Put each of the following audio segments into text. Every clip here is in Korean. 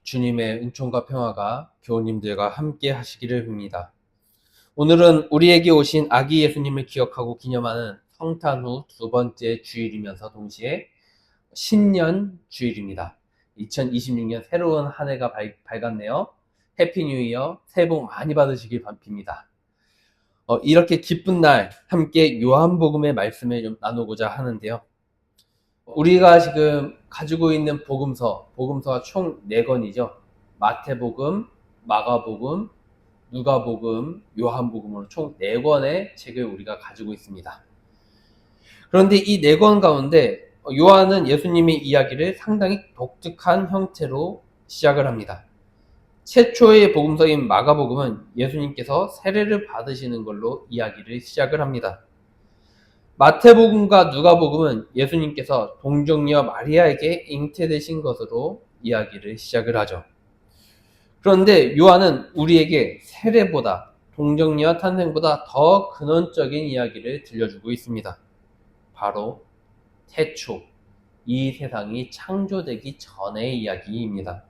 주님의 은총과 평화가 교우님들과 함께 하시기를 빕니다. 오늘은 우리에게 오신 아기 예수님을 기억하고 기념하는 성탄 후 두 번째 주일이면서 동시에 신년 주일입니다. 2026년 새로운 한 해가 밝았네요. 해피 뉴 이어, 새해 복 많이 받으시길 빕니다. 이렇게 기쁜 날 함께 요한복음의 말씀을 좀 나누고자 하는데요. 우리가 지금 가지고 있는 복음서가 총 4권이죠. 마태복음, 마가복음, 누가복음, 요한복음으로 총 4권의 책을 우리가 가지고 있습니다. 그런데 이 4권 가운데 요한은 예수님의 이야기를 상당히 독특한 형태로 시작을 합니다. 최초의 복음서인 마가복음은 예수님께서 세례를 받으시는 걸로 이야기를 시작을 합니다. 마태복음과 누가복음은 예수님께서 동정녀 마리아에게 잉태되신 것으로 이야기를 시작을 하죠. 그런데 요한은 우리에게 세례보다 동정녀 탄생보다 더 근원적인 이야기를 들려주고 있습니다. 바로 태초, 이 세상이 창조되기 전의 이야기입니다.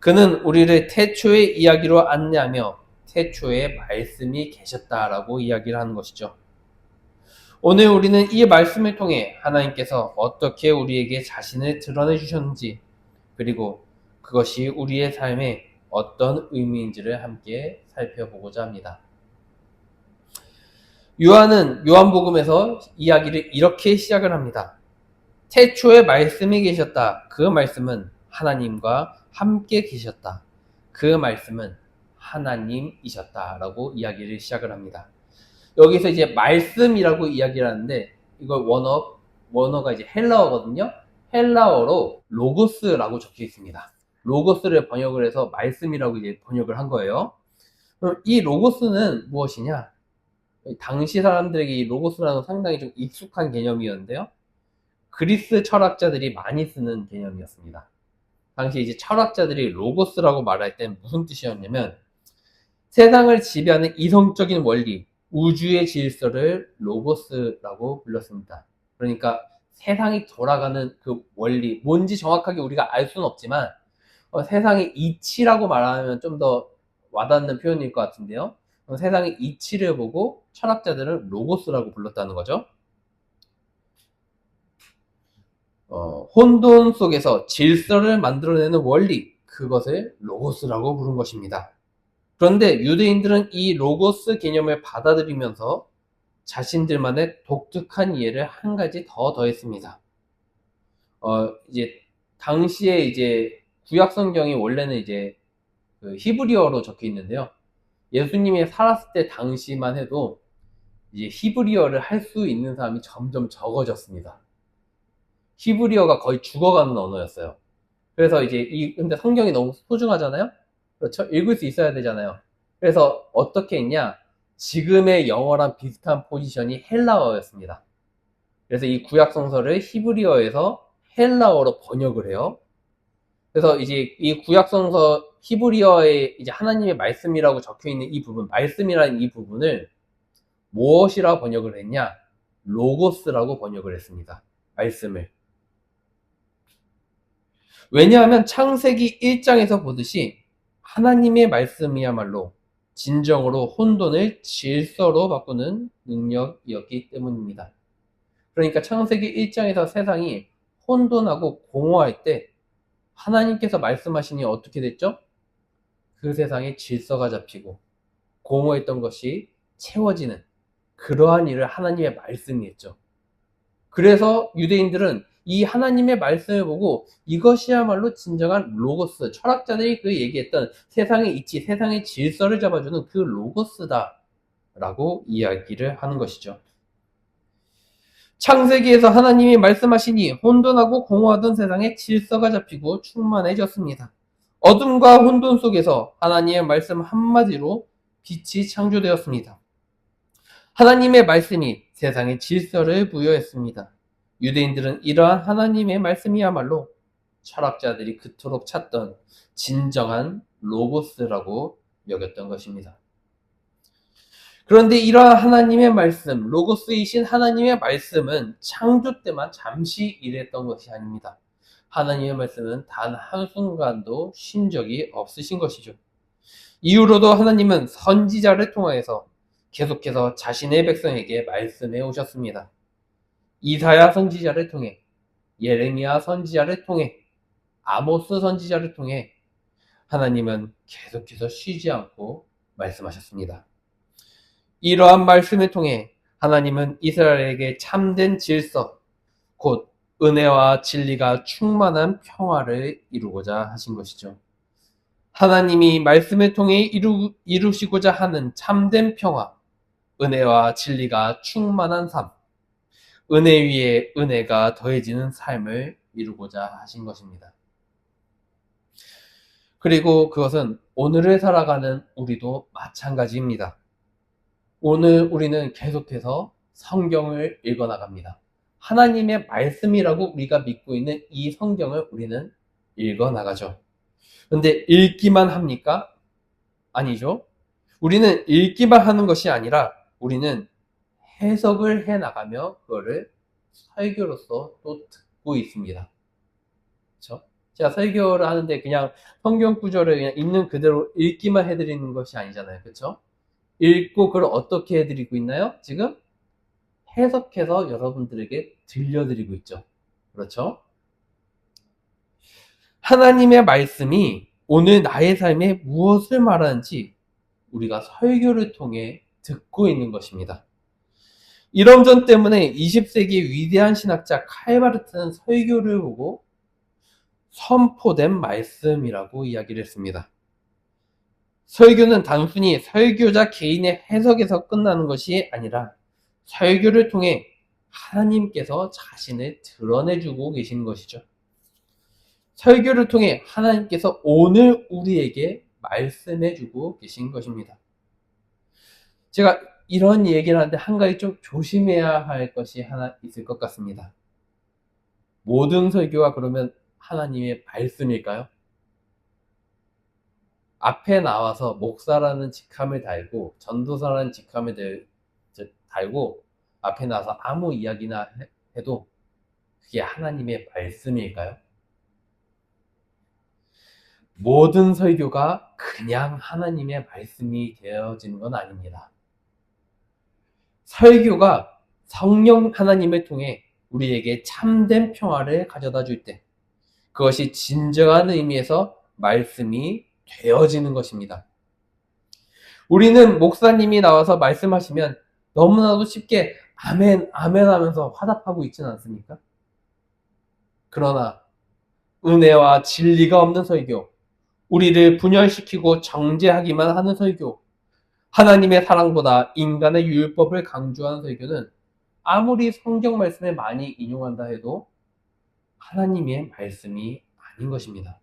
그는 우리를 태초의 이야기로 안내하며 태초에 말씀이 계셨다라고 이야기를 하는 것이죠. 오늘 우리는 이 말씀을 통해 하나님께서 어떻게 우리에게 자신을 드러내 주셨는지, 그리고 그것이 우리의 삶에 어떤 의미인지를 함께 살펴보고자 합니다. 요한은 요한복음에서 이야기를 이렇게 시작을 합니다. 태초에 말씀이 계셨다. 그 말씀은 하나님과 함께 계셨다. 그 말씀은 하나님이셨다. 라고 이야기를 시작을 합니다. 여기서 이제 말씀이라고 이야기를 하는데, 이걸 원어가 이제 헬라어거든요. 헬라어로 로고스라고 적혀 있습니다. 로고스를 번역을 해서 말씀이라고 이제 번역을 한 거예요. 그럼 이 로고스는 무엇이냐? 당시 사람들에게 이 로고스라는 건 상당히 좀 익숙한 개념이었는데요. 그리스 철학자들이 많이 쓰는 개념이었습니다. 당시 이제 철학자들이 로고스라고 말할 땐 무슨 뜻이었냐면, 세상을 지배하는 이성적인 원리, 우주의 질서를 로고스라고 불렀습니다. 그러니까 세상이 돌아가는 그 원리, 뭔지 정확하게 우리가 알 수는 없지만 세상의 이치라고 말하면 좀 더 와닿는 표현일 것 같은데요. 세상의 이치를 보고 철학자들은 로고스라고 불렀다는 거죠. 혼돈 속에서 질서를 만들어내는 원리, 그것을 로고스라고 부른 것입니다. 그런데 유대인들은 이 로고스 개념을 받아들이면서 자신들만의 독특한 이해를 한 가지 더 더했습니다. 이제 당시에 이제 구약 성경이 원래는 이제 그 히브리어로 적혀 있는데요. 예수님이 살았을 때 당시만 해도 이제 히브리어를 할 수 있는 사람이 점점 적어졌습니다. 히브리어가 거의 죽어가는 언어였어요. 그래서 이제 근데 성경이 너무 소중하잖아요. 그렇죠? 읽을 수 있어야 되잖아요. 그래서 어떻게 했냐? 지금의 영어랑 비슷한 포지션이 헬라어였습니다. 그래서 이 구약 성서를 히브리어에서 헬라어로 번역을 해요. 그래서 이제 이 구약 성서 히브리어에 이제 하나님의 말씀이라고 적혀 있는 이 부분, 말씀이라는 이 부분을 무엇이라고 번역을 했냐? 로고스라고 번역을 했습니다. 말씀을. 왜냐하면 창세기 1장에서 보듯이 하나님의 말씀이야말로 진정으로 혼돈을 질서로 바꾸는 능력이었기 때문입니다. 그러니까 창세기 1장에서 세상이 혼돈하고 공허할 때 하나님께서 말씀하시니 어떻게 됐죠? 그 세상에 질서가 잡히고 공허했던 것이 채워지는 그러한 일을 하나님의 말씀이 했죠. 그래서 유대인들은 이 하나님의 말씀을 보고 이것이야말로 진정한 로고스, 철학자들이 그 얘기했던 세상의 이치, 세상의 질서를 잡아주는 그 로고스다 라고 이야기를 하는 것이죠. 창세기에서 하나님이 말씀하시니 혼돈하고 공허하던 세상에 질서가 잡히고 충만해졌습니다. 어둠과 혼돈 속에서 하나님의 말씀 한마디로 빛이 창조되었습니다. 하나님의 말씀이 세상에 질서를 부여했습니다. 유대인들은 이러한 하나님의 말씀이야말로 철학자들이 그토록 찾던 진정한 로고스라고 여겼던 것입니다. 그런데 이러한 하나님의 말씀, 로고스이신 하나님의 말씀은 창조 때만 잠시 일했던 것이 아닙니다. 하나님의 말씀은 단 한순간도 쉰 적이 없으신 것이죠. 이후로도 하나님은 선지자를 통하여서 계속해서 자신의 백성에게 말씀해 오셨습니다. 이사야 선지자를 통해, 예레미야 선지자를 통해, 아모스 선지자를 통해 하나님은 계속해서 쉬지 않고 말씀하셨습니다. 이러한 말씀을 통해 하나님은 이스라엘에게 참된 질서, 곧 은혜와 진리가 충만한 평화를 이루고자 하신 것이죠. 하나님이 말씀을 통해 이루시고자 하는 참된 평화, 은혜와 진리가 충만한 삶, 은혜 위에 은혜가 더해지는 삶을 이루고자 하신 것입니다. 그리고 그것은 오늘을 살아가는 우리도 마찬가지입니다. 오늘 우리는 계속해서 성경을 읽어나갑니다. 하나님의 말씀이라고 우리가 믿고 있는 이 성경을 우리는 읽어나가죠. 그런데 읽기만 합니까? 아니죠. 우리는 읽기만 하는 것이 아니라 우리는 해석을 해나가며 그거를 설교로서 또 듣고 있습니다. 그렇죠? 제가 설교를 하는데 그냥 성경 구절을 그냥 있는 그대로 읽기만 해드리는 것이 아니잖아요. 그렇죠? 읽고 그걸 어떻게 해드리고 있나요? 지금 해석해서 여러분들에게 들려드리고 있죠. 그렇죠? 하나님의 말씀이 오늘 나의 삶에 무엇을 말하는지 우리가 설교를 통해 듣고 있는 것입니다. 이런 점 때문에 20세기 위대한 신학자 칼바르트는 설교를 보고 선포된 말씀이라고 이야기를 했습니다. 설교는 단순히 설교자 개인의 해석에서 끝나는 것이 아니라 설교를 통해 하나님께서 자신을 드러내주고 계시는 것이죠. 설교를 통해 하나님께서 오늘 우리에게 말씀해주고 계신 것입니다. 제가 이런 얘기를 하는데 한 가지 좀 조심해야 할 것이 하나 있을 것 같습니다. 모든 설교가 그러면 하나님의 말씀일까요? 앞에 나와서 목사라는 직함을 달고 전도사라는 직함을 달고 앞에 나와서 아무 이야기나 해도 그게 하나님의 말씀일까요? 모든 설교가 그냥 하나님의 말씀이 되어지는 건 아닙니다. 설교가 성령 하나님을 통해 우리에게 참된 평화를 가져다 줄 때 그것이 진정한 의미에서 말씀이 되어지는 것입니다. 우리는 목사님이 나와서 말씀하시면 너무나도 쉽게 아멘, 아멘 하면서 화답하고 있지는 않습니까? 그러나 은혜와 진리가 없는 설교, 우리를 분열시키고 정죄하기만 하는 설교, 하나님의 사랑보다 인간의 율법을 강조하는 설교는 아무리 성경 말씀을 많이 인용한다 해도 하나님의 말씀이 아닌 것입니다.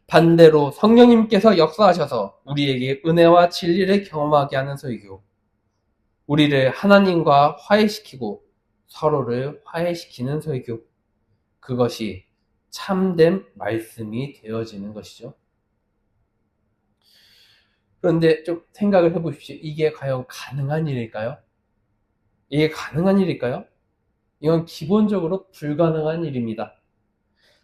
반대로 성령님께서 역사하셔서 우리에게 은혜와 진리를 경험하게 하는 설교, 우리를 하나님과 화해시키고 서로를 화해시키는 설교, 그것이 참된 말씀이 되어지는 것이죠. 그런데 좀 생각을 해보십시오. 이게 과연 가능한 일일까요? 이게 가능한 일일까요? 이건 기본적으로 불가능한 일입니다.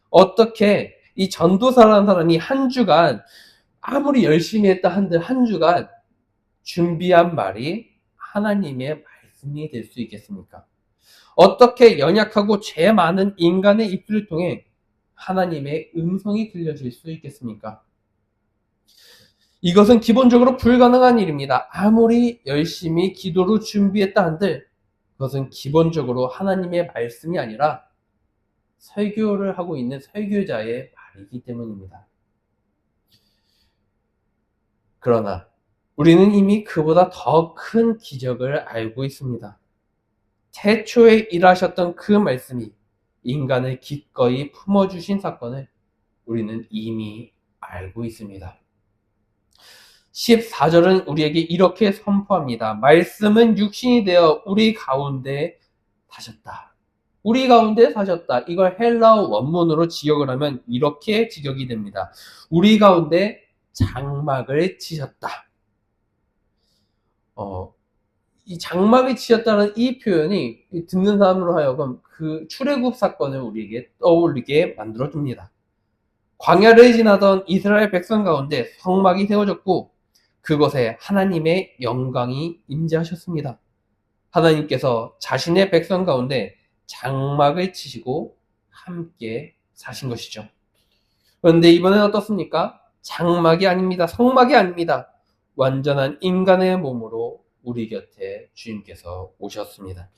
어떻게 이 전도사라는 사람이 한 주간 아무리 열심히 했다 한들 한 주간 준비한 말이 하나님의 말씀이 될 수 있겠습니까? 어떻게 연약하고 죄 많은 인간의 입술을 통해 하나님의 음성이 들려질 수 있겠습니까? 이것은 기본적으로 불가능한 일입니다. 아무리 열심히 기도로 준비했다 한들 그것은 기본적으로 하나님의 말씀이 아니라 설교를 하고 있는 설교자의 말이기 때문입니다. 그러나 우리는 이미 그보다 더 큰 기적을 알고 있습니다. 태초에 일하셨던 그 말씀이 인간을 기꺼이 품어주신 사건을 우리는 이미 알고 있습니다. 14절은 우리에게 이렇게 선포합니다. 말씀은 육신이 되어 우리 가운데 사셨다. 우리 가운데 사셨다. 이걸 헬라어 원문으로 직역을 하면 이렇게 직역이 됩니다. 우리 가운데 장막을 치셨다. 이 장막을 치셨다는 이 표현이 듣는 사람으로 하여금 그 출애굽 사건을 우리에게 떠올리게 만들어줍니다. 광야를 지나던 이스라엘 백성 가운데 성막이 세워졌고 그것에 하나님의 영광이 임재하셨습니다. 하나님께서 자신의 백성 가운데 장막을 치시고 함께 사신 것이죠. 그런데 이번엔 어떻습니까? 장막이 아닙니다. 성막이 아닙니다. 완전한 인간의 몸으로 우리 곁에 주님께서 오셨습니다.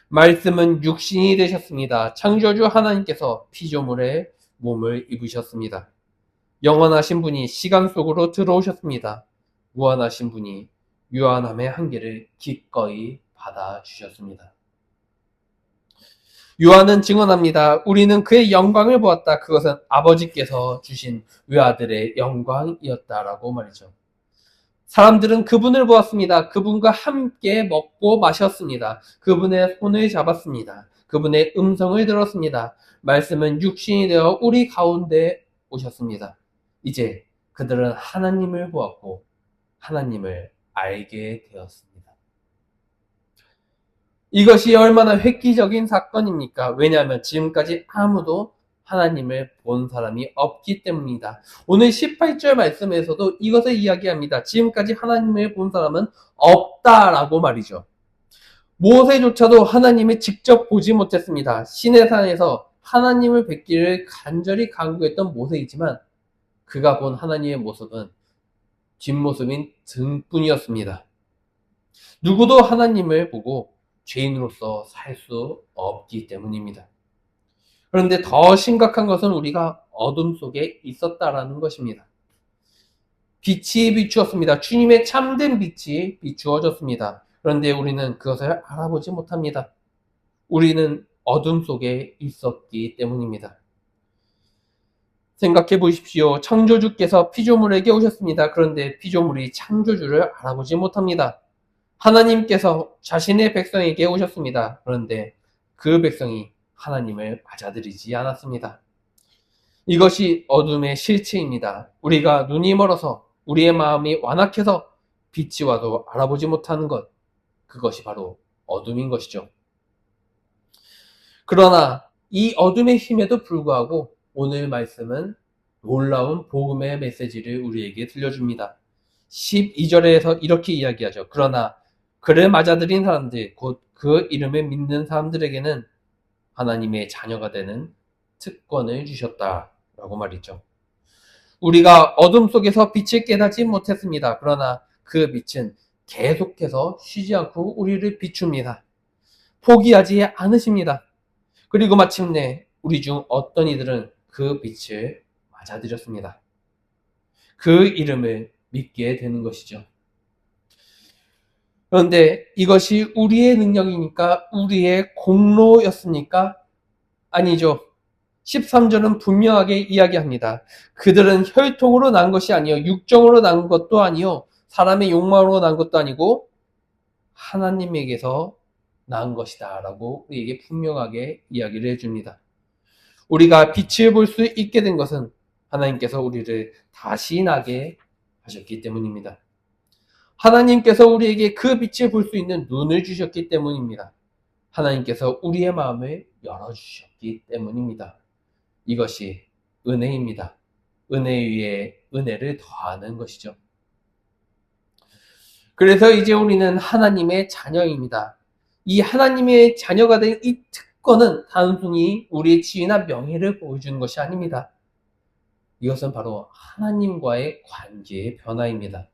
말씀은 육신이 되셨습니다. 창조주 하나님께서 피조물의 몸을 입으셨습니다. 영원하신 분이 시간 속으로 들어오셨습니다. 무한하신 분이 유한함의 한계를 기꺼이 받아주셨습니다. 요한은 증언합니다. 우리는 그의 영광을 보았다. 그것은 아버지께서 주신 외아들의 영광이었다라고 말이죠. 사람들은 그분을 보았습니다. 그분과 함께 먹고 마셨습니다. 그분의 손을 잡았습니다. 그분의 음성을 들었습니다. 말씀은 육신이 되어 우리 가운데 오셨습니다. 이제 그들은 하나님을 보았고 하나님을 알게 되었습니다. 이것이 얼마나 획기적인 사건입니까? 왜냐하면 지금까지 아무도 하나님을 본 사람이 없기 때문입니다. 오늘 18절 말씀에서도 이것을 이야기합니다. 지금까지 하나님을 본 사람은 없다라고 말이죠. 모세조차도 하나님을 직접 보지 못했습니다. 시내산에서 하나님을 뵙기를 간절히 간구했던 모세이지만 그가 본 하나님의 모습은 뒷모습인 등뿐이었습니다. 누구도 하나님을 보고 죄인으로서 살 수 없기 때문입니다. 그런데 더 심각한 것은 우리가 어둠 속에 있었다라는 것입니다. 빛이 비추었습니다. 주님의 참된 빛이 비추어졌습니다. 그런데 우리는 그것을 알아보지 못합니다. 우리는 어둠 속에 있었기 때문입니다. 생각해 보십시오. 창조주께서 피조물에게 오셨습니다. 그런데 피조물이 창조주를 알아보지 못합니다. 하나님께서 자신의 백성에게 오셨습니다. 그런데 그 백성이 하나님을 맞아들이지 않았습니다. 이것이 어둠의 실체입니다. 우리가 눈이 멀어서 우리의 마음이 완악해서 빛이 와도 알아보지 못하는 것, 그것이 바로 어둠인 것이죠. 그러나 이 어둠의 힘에도 불구하고 오늘 말씀은 놀라운 복음의 메시지를 우리에게 들려줍니다. 12절에서 이렇게 이야기하죠. 그러나 그를 맞아들인 사람들, 곧 그 이름을 믿는 사람들에게는 하나님의 자녀가 되는 특권을 주셨다라고 말이죠. 우리가 어둠 속에서 빛을 깨닫지 못했습니다. 그러나 그 빛은 계속해서 쉬지 않고 우리를 비춥니다. 포기하지 않으십니다. 그리고 마침내 우리 중 어떤 이들은 그 빛을 맞아들였습니다. 그 이름을 믿게 되는 것이죠. 그런데 이것이 우리의 능력이니까 우리의 공로였습니까? 아니죠. 13절은 분명하게 이야기합니다. 그들은 혈통으로 난 것이 아니요 육정으로 난 것도 아니요 사람의 욕망으로 난 것도 아니고 하나님에게서 난 것이다 라고 우리에게 분명하게 이야기를 해줍니다. 우리가 빛을 볼 수 있게 된 것은 하나님께서 우리를 다시 나게 하셨기 때문입니다. 하나님께서 우리에게 그 빛을 볼 수 있는 눈을 주셨기 때문입니다. 하나님께서 우리의 마음을 열어주셨기 때문입니다. 이것이 은혜입니다. 은혜 위에 은혜를 더하는 것이죠. 그래서 이제 우리는 하나님의 자녀입니다. 이 하나님의 자녀가 된 이 특권은 단순히 우리의 지위나 명예를 보여주는 것이 아닙니다. 이것은 바로 하나님과의 관계의 변화입니다.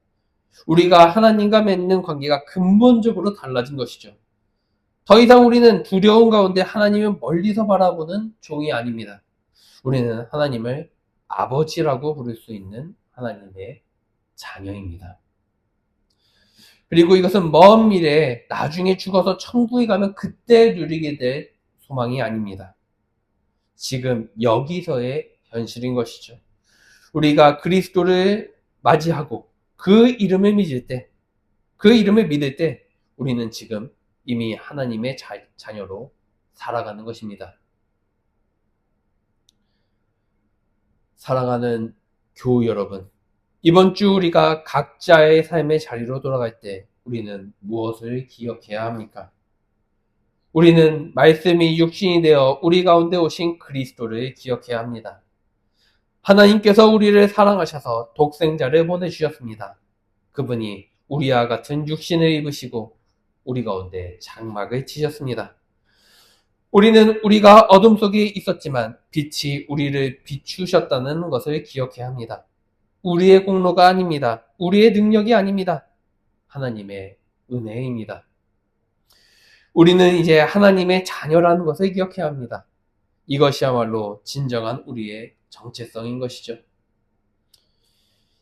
우리가 하나님과 맺는 관계가 근본적으로 달라진 것이죠. 더 이상 우리는 두려움 가운데 하나님을 멀리서 바라보는 종이 아닙니다. 우리는 하나님을 아버지라고 부를 수 있는 하나님의 자녀입니다. 그리고 이것은 먼 미래에 나중에 죽어서 천국에 가면 그때 누리게 될 소망이 아닙니다. 지금 여기서의 현실인 것이죠. 우리가 그리스도를 맞이하고 그 이름을 믿을 때, 그 이름을 믿을 때 우리는 지금 이미 하나님의 자녀로 살아가는 것입니다. 사랑하는 교우 여러분, 이번 주 우리가 각자의 삶의 자리로 돌아갈 때 우리는 무엇을 기억해야 합니까? 우리는 말씀이 육신이 되어 우리 가운데 오신 그리스도를 기억해야 합니다. 하나님께서 우리를 사랑하셔서 독생자를 보내주셨습니다. 그분이 우리와 같은 육신을 입으시고 우리 가운데 장막을 치셨습니다. 우리는 우리가 어둠 속에 있었지만 빛이 우리를 비추셨다는 것을 기억해야 합니다. 우리의 공로가 아닙니다. 우리의 능력이 아닙니다. 하나님의 은혜입니다. 우리는 이제 하나님의 자녀라는 것을 기억해야 합니다. 이것이야말로 진정한 우리의 정체성인 것이죠.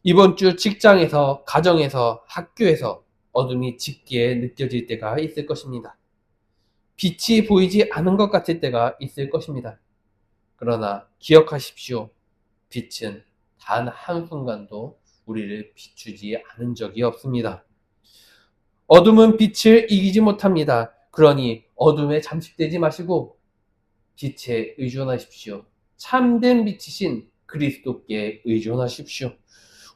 이번 주 직장에서, 가정에서, 학교에서 어둠이 짙게 느껴질 때가 있을 것입니다. 빛이 보이지 않은 것 같을 때가 있을 것입니다. 그러나 기억하십시오. 빛은 단 한순간도 우리를 비추지 않은 적이 없습니다. 어둠은 빛을 이기지 못합니다. 그러니 어둠에 잠식되지 마시고 빛에 의존하십시오. 참된 빛이신 그리스도께 의존하십시오.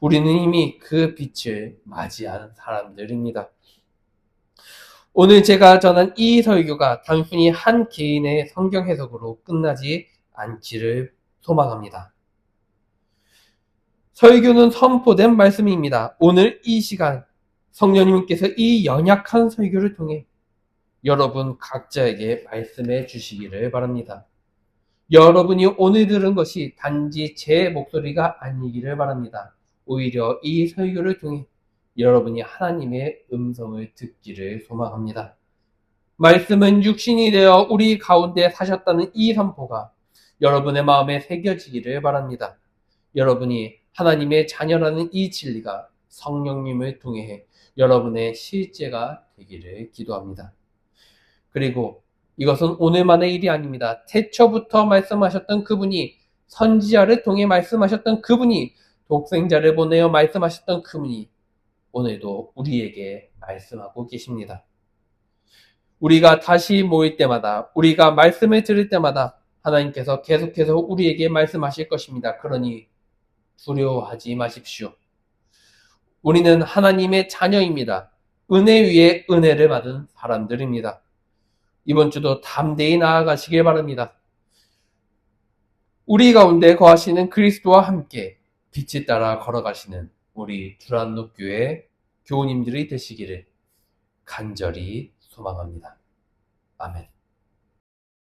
우리는 이미 그 빛을 맞이한 사람들입니다. 오늘 제가 전한 이 설교가 단순히 한 개인의 성경 해석으로 끝나지 않기를 소망합니다. 설교는 선포된 말씀입니다. 오늘 이 시간 성령님께서 이 연약한 설교를 통해 여러분 각자에게 말씀해 주시기를 바랍니다. 여러분이 오늘 들은 것이 단지 제 목소리가 아니기를 바랍니다. 오히려 이 설교를 통해 여러분이 하나님의 음성을 듣기를 소망합니다. 말씀은 육신이 되어 우리 가운데 사셨다는 이 선포가 여러분의 마음에 새겨지기를 바랍니다. 여러분이 하나님의 자녀라는 이 진리가 성령님을 통해 여러분의 실제가 되기를 기도합니다. 그리고 이것은 오늘만의 일이 아닙니다. 태초부터 말씀하셨던 그분이, 선지자를 통해 말씀하셨던 그분이, 독생자를 보내어 말씀하셨던 그분이 오늘도 우리에게 말씀하고 계십니다. 우리가 다시 모일 때마다, 우리가 말씀을 들을 때마다 하나님께서 계속해서 우리에게 말씀하실 것입니다. 그러니 두려워하지 마십시오. 우리는 하나님의 자녀입니다. 은혜 위에 은혜를 받은 사람들입니다. 이번 주도 담대히 나아가시길 바랍니다. 우리 가운데 거하시는 그리스도와 함께 빛을 따라 걸어가시는 우리 두란노교회 교우님들이 되시기를 간절히 소망합니다. 아멘.